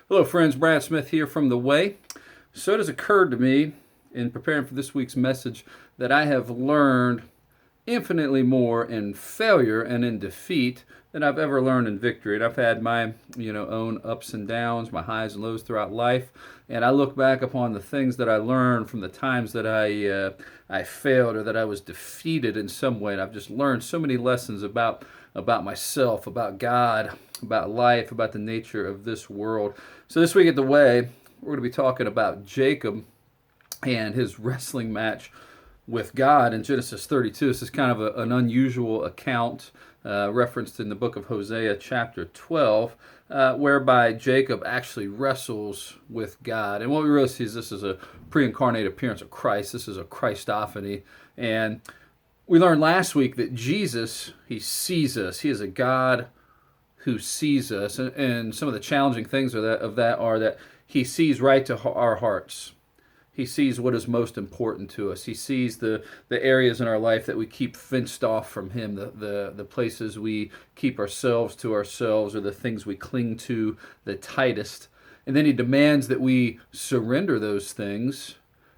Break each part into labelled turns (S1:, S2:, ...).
S1: Hello, friends. Brad Smith here from The Way. So it has occurred to me in preparing for this week's message that I have learned infinitely more in failure and in defeat than I've ever learned in victory. And I've had my, own ups and downs, my highs and lows throughout life. And I look back upon the things that I learned from the times that I failed or that I was defeated in some way. And I've just learned so many lessons about myself, about God, about life, about the nature of this world. So this week at The Way, we're going to be talking about Jacob and his wrestling match with God in Genesis 32. This is kind of an unusual account referenced in the book of Hosea, chapter 12, whereby Jacob actually wrestles with God. And what we really see is this is a pre-incarnate appearance of Christ. This is a Christophany. And we learned last week that Jesus, he sees us. He is a God who sees us. And some of the challenging things of that are that he sees right to our hearts. He sees what is most important to us. He sees the areas in our life that we keep fenced off from him, the places we keep ourselves to ourselves, or the things we cling to the tightest. And then he demands that we surrender those things.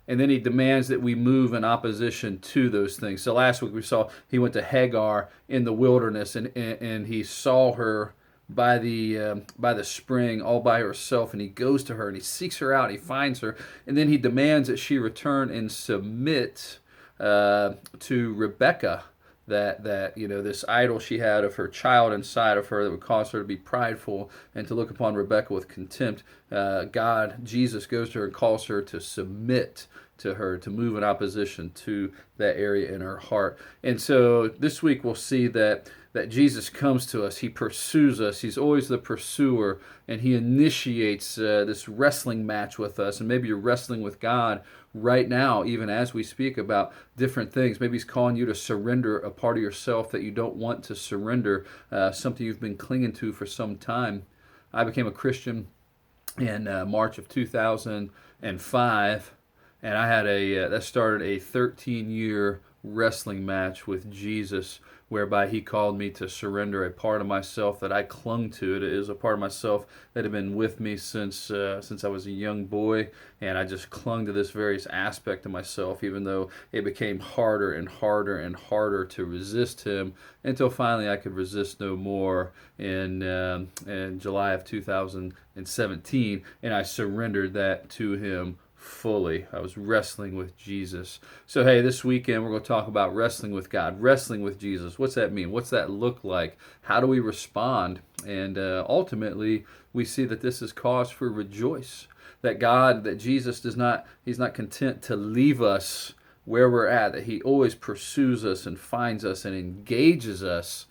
S1: And then he demands that we move in opposition to those things. So last week we saw he went to Hagar in the wilderness, and he saw her by the spring all by herself, and he goes to her and he seeks her out, he finds her, and then he demands that she return and submit to Rebekah, that this idol she had of her child inside of her that would cause her to be prideful and to look upon Rebekah with contempt. Jesus goes to her and calls her to submit to her, to move in opposition to that area in her heart. And so this week we'll see that Jesus comes to us. He pursues us. He's always the pursuer, and he initiates this wrestling match with us. And maybe you're wrestling with God right now, even as we speak about different things. Maybe he's calling you to surrender a part of yourself that you don't want to surrender, something you've been clinging to for some time. I became a Christian in March of 2005, and I had that started a 13-year wrestling match with Jesus, whereby he called me to surrender a part of myself that I clung to. It is a part of myself that had been with me since I was a young boy, and I just clung to this various aspect of myself, even though it became harder and harder and harder to resist him, until finally I could resist no more in July of 2017, and I surrendered that to him fully. I was wrestling with Jesus. So hey, this weekend we're going to talk about wrestling with God, wrestling with Jesus. What's that mean? What's that look like? How do we respond? And ultimately, we see that this is cause for rejoice. That Jesus he's not content to leave us where we're at, that he always pursues us and finds us and engages us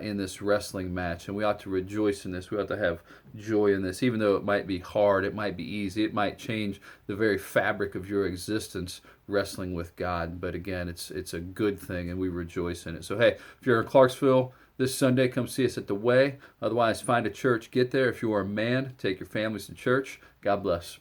S1: in this wrestling match. And we ought to rejoice in this. We ought to have joy in this, even though it might be hard, it might be easy, it might change the very fabric of your existence, wrestling with God. But again, it's a good thing, and we rejoice in it. So hey, if you're in Clarksville this Sunday, come see us at The Way. Otherwise, find a church, get there. If you are a man, take your families to church. God bless.